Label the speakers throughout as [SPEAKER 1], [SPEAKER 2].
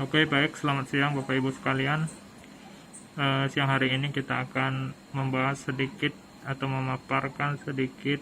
[SPEAKER 1] Oke, baik, selamat siang Bapak Ibu sekalian. Siang hari ini kita akan membahas sedikit atau memaparkan sedikit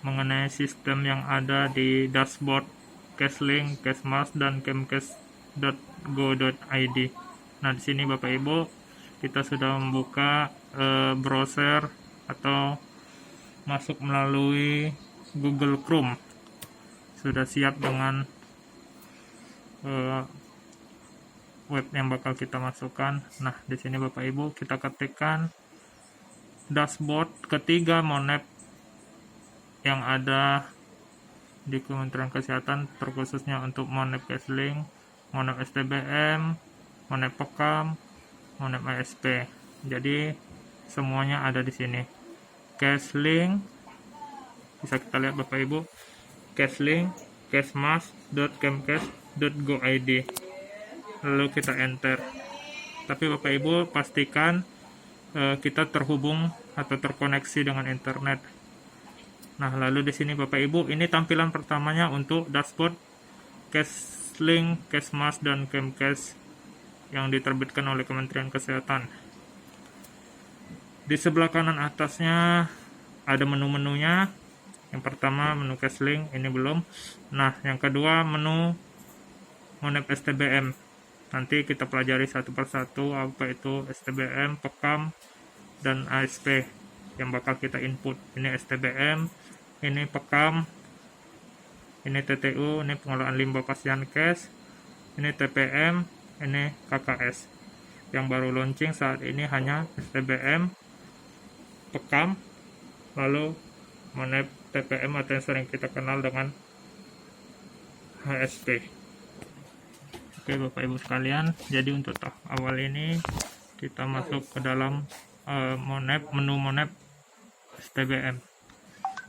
[SPEAKER 1] mengenai sistem yang ada di dashboard CashLink, Cashmas, dan kemcash.go.id. Nah, di sini Bapak Ibu kita sudah membuka browser atau masuk melalui Google Chrome. Sudah siap dengan web yang bakal kita masukkan. Nah, di sini Bapak Ibu kita ketikkan dashboard ketiga Monep yang ada di Kementerian Kesehatan, terkhususnya untuk Monep CashLink, Monep STBM, Monep Pekam, Monep ASP. Jadi semuanya ada di sini. CashLink bisa kita lihat Bapak Ibu, CashLink, cashmas.kemcash.go.id. Lalu kita enter. Tapi Bapak Ibu pastikan kita terhubung atau terkoneksi dengan internet. Nah, lalu di sini Bapak Ibu, ini tampilan pertamanya untuk dashboard CashLink, Cashmas, dan Kemcash yang diterbitkan oleh Kementerian Kesehatan. Di sebelah kanan atasnya ada menu-menunya. Yang pertama menu CashLink, ini belum. Nah, yang kedua menu Monep STBM. Nanti kita pelajari satu persatu apa itu STBM, Pekam, dan ASP yang bakal kita input. Ini STBM, ini Pekam, ini TTU, ini pengelolaan limbah pasien cash, ini TPM, ini KKS. Yang baru launching saat ini hanya STBM, Pekam, lalu Monep TPM atau yang sering kita kenal dengan HSP. Oke Bapak Ibu sekalian, jadi untuk tahap awal ini kita masuk ke dalam menu Monep STBM.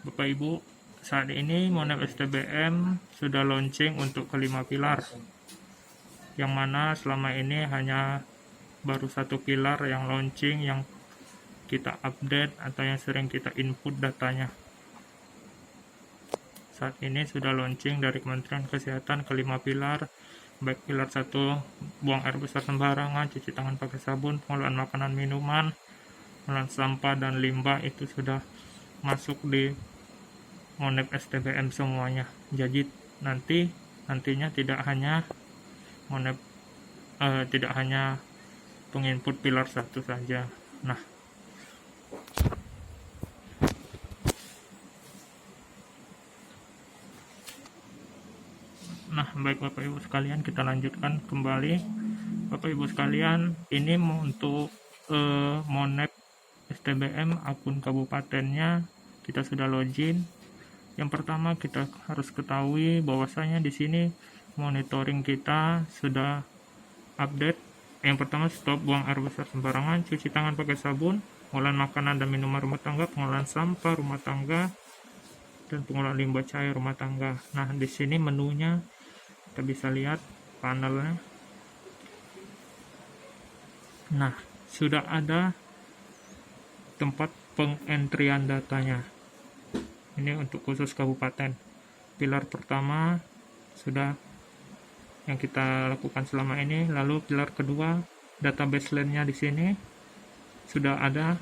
[SPEAKER 1] Bapak Ibu, saat ini Monep STBM sudah launching untuk kelima pilar, yang mana selama ini hanya baru satu pilar yang launching, yang kita update atau yang sering kita input datanya. Saat ini sudah launching dari Kementerian Kesehatan kelima pilar, baik pilar 1 buang air besar sembarangan, cuci tangan pakai sabun, pengelolaan makanan minuman, pengelolaan sampah dan limbah itu sudah masuk di Monep STBM semuanya. Jadi nantinya tidak hanya Monep tidak hanya penginput pilar 1 saja. Nah, baik Bapak Ibu sekalian, kita lanjutkan kembali. Bapak Ibu sekalian, ini untuk Monep STBM akun kabupatennya kita sudah login. Yang pertama kita harus ketahui bahwasanya di sini monitoring kita sudah update. Yang pertama, stop buang air besar sembarangan, cuci tangan pakai sabun, pengolahan makanan dan minuman rumah tangga, pengolahan sampah rumah tangga, dan pengolahan limbah cair rumah tangga. Nah, di sini menunya kita bisa lihat panelnya. Nah, sudah ada tempat pengentrian datanya. Ini untuk khusus kabupaten. Pilar pertama sudah yang kita lakukan selama ini. Lalu pilar kedua, database line-nya di sini sudah ada,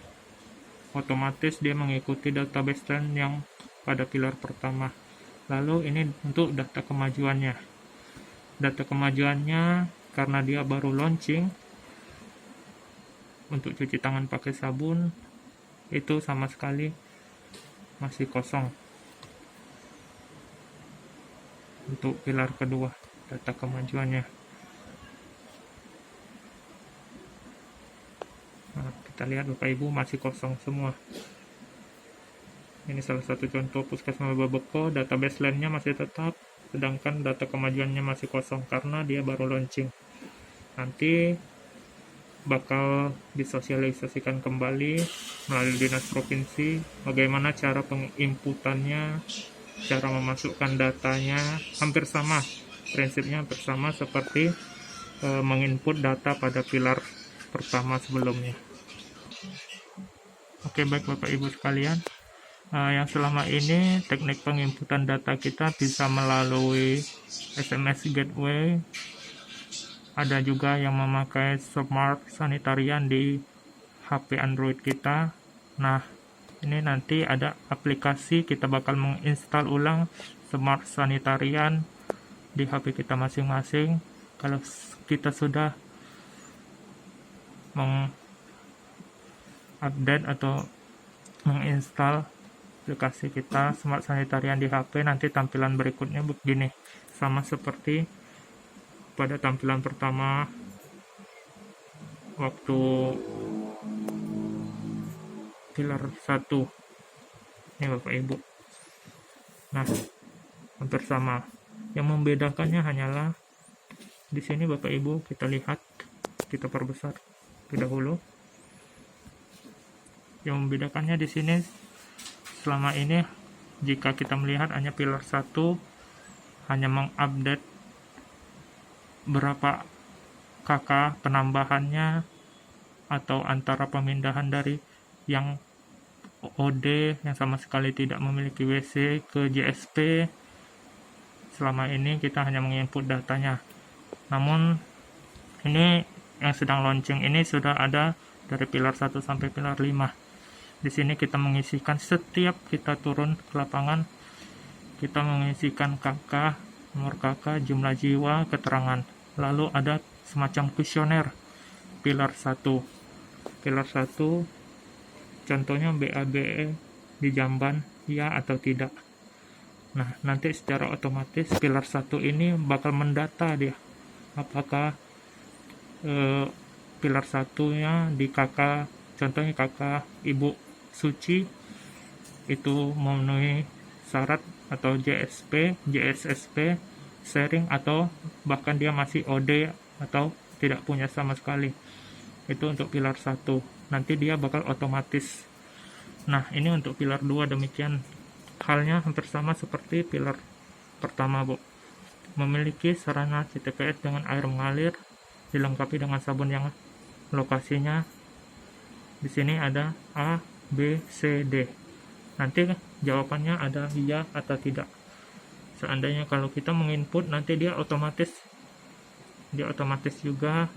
[SPEAKER 1] otomatis dia mengikuti database line yang pada pilar pertama. Lalu ini untuk data kemajuannya. Data kemajuannya karena dia baru launching, untuk cuci tangan pakai sabun itu sama sekali masih kosong. Untuk pilar kedua, data kemajuannya. Nah, kita lihat Bapak Ibu masih kosong semua. Ini salah satu contoh Puskesmas Babeko, database line-nya masih tetap, sedangkan data kemajuannya masih kosong karena dia baru launching. Nanti bakal disosialisasikan kembali melalui dinas provinsi bagaimana cara penginputannya, cara memasukkan datanya, hampir sama, prinsipnya hampir sama seperti menginput data pada pilar pertama sebelumnya. Oke, baik Bapak Ibu sekalian, yang selama ini teknik penginputan data kita bisa melalui SMS gateway ada juga yang memakai Smart Sanitarian di HP Android kita. Nah, ini nanti ada aplikasi, kita bakal menginstal ulang Smart Sanitarian di HP kita masing-masing. Kalau kita sudah mengupdate atau menginstal aplikasi kita Smart Sanitarian di HP, nanti tampilan berikutnya begini, sama seperti pada tampilan pertama waktu pilar 1 ini Bapak Ibu. Nah, hampir sama. Yang membedakannya hanyalah di sini Bapak Ibu, kita lihat, kita perbesar terlebih dahulu. Yang membedakannya di sini selama ini, jika kita melihat hanya pilar 1 hanya mengupdate berapa KK penambahannya atau antara pemindahan dari yang OD yang sama sekali tidak memiliki WC ke JSP. Selama ini kita hanya menginput datanya. Namun ini yang sedang launching ini sudah ada dari pilar 1 sampai pilar 5. Di sini kita mengisikan, setiap kita turun ke lapangan, kita mengisikan KK, nomor KK, jumlah jiwa, keterangan. Lalu ada semacam kuesioner pilar 1. Pilar 1 contohnya BABE di Jamban, ya atau tidak. Nah, nanti secara otomatis pilar 1 ini bakal mendata dia apakah pilar 1-nya di KK, contohnya KK Ibu Suci itu memenuhi syarat atau JSSP sharing, atau bahkan dia masih OD atau tidak punya sama sekali. Itu untuk pilar 1. Nanti dia bakal otomatis. Nah, ini untuk pilar 2 demikian. Halnya hampir sama seperti pilar pertama, Bu. Memiliki sarana CTPS dengan air mengalir, dilengkapi dengan sabun yang lokasinya di sini ada A, B, C, D. Nanti jawabannya ada iya atau tidak. Seandainya kalau kita menginput, nanti dia otomatis juga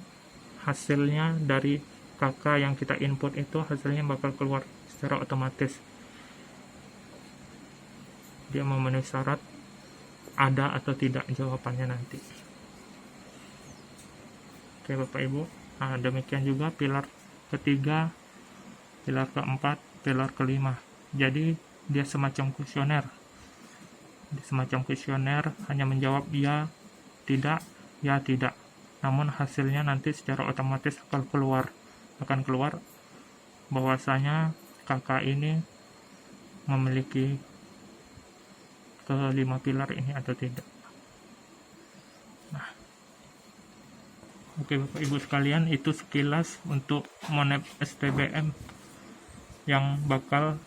[SPEAKER 1] hasilnya dari KK yang kita input itu hasilnya bakal keluar secara otomatis. Dia memenuhi syarat ada atau tidak jawabannya nanti. Oke Bapak Ibu, nah demikian juga pilar ketiga, pilar keempat, pilar kelima. Jadi dia semacam kuesioner. Hanya menjawab ya, tidak, ya, tidak. Namun hasilnya nanti secara otomatis akan keluar bahwasanya kakak ini memiliki kelima pilar ini atau tidak. Nah, oke Bapak Ibu sekalian, itu sekilas untuk Monep STBM yang bakal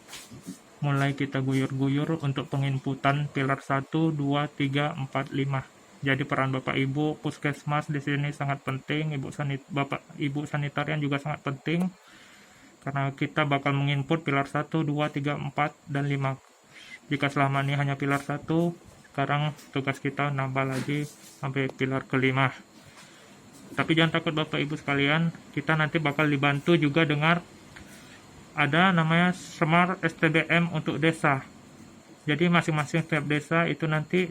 [SPEAKER 1] mulai kita guyur-guyur untuk penginputan pilar 1, 2, 3, 4, 5. Jadi peran Bapak Ibu Puskesmas di sini sangat penting, Bapak Ibu sanitarian juga sangat penting, karena kita bakal menginput pilar 1, 2, 3, 4, dan 5. Jika selama ini hanya pilar 1, sekarang tugas kita nambah lagi sampai pilar kelima. Tapi jangan takut Bapak Ibu sekalian, kita nanti bakal dibantu juga dengan ada namanya Smart STBM untuk desa. Jadi masing-masing setiap desa itu nanti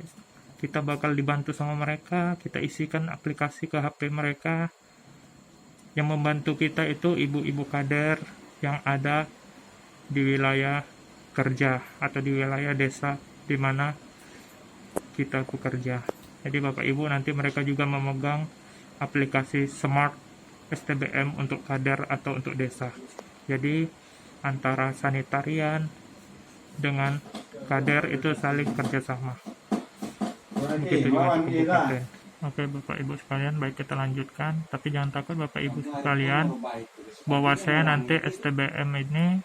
[SPEAKER 1] kita bakal dibantu sama mereka, kita isikan aplikasi ke HP mereka. Yang membantu kita itu ibu-ibu kader yang ada di wilayah kerja atau di wilayah desa di mana kita bekerja. Jadi Bapak Ibu nanti mereka juga memegang aplikasi Smart STBM untuk kader atau untuk desa. Jadi antara sanitarian dengan kader itu saling kerjasama. Begitu juga untuk kader. Oke Bapak Ibu sekalian, baik kita lanjutkan. Tapi jangan takut Bapak Ibu sekalian, bahwa saya nanti STBM ini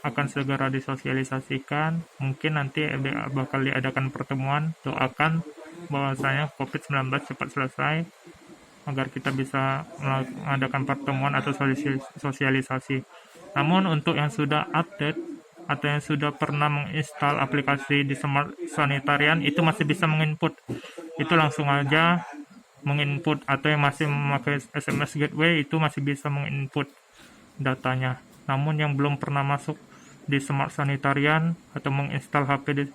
[SPEAKER 1] akan segera disosialisasikan. Mungkin nanti bakal diadakan pertemuan, doakan bahwasanya COVID-19 cepat selesai agar kita bisa mengadakan pertemuan atau sosialisasi. Namun untuk yang sudah update atau yang sudah pernah menginstal aplikasi di Smart Sanitarian itu masih bisa menginput. Itu langsung aja menginput, atau yang masih memakai SMS gateway itu masih bisa menginput datanya. Namun yang belum pernah masuk di Smart Sanitarian atau menginstal HP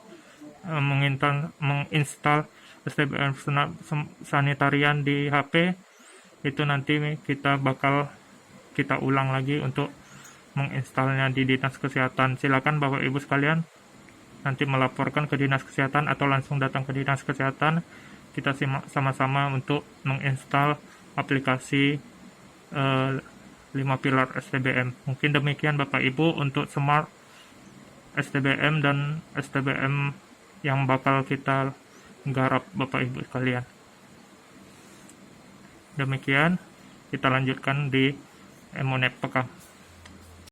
[SPEAKER 1] menginstal STBM Sanitarian di HP, itu nanti kita ulang lagi untuk menginstalnya di Dinas Kesehatan. Silakan Bapak Ibu sekalian nanti melaporkan ke Dinas Kesehatan atau langsung datang ke Dinas Kesehatan. Kita simak sama-sama untuk menginstal aplikasi 5 pilar STBM. Mungkin demikian Bapak Ibu untuk Smart STBM dan STBM yang bakal kita garap Bapak Ibu sekalian. Demikian, kita lanjutkan di Emonep Pekam.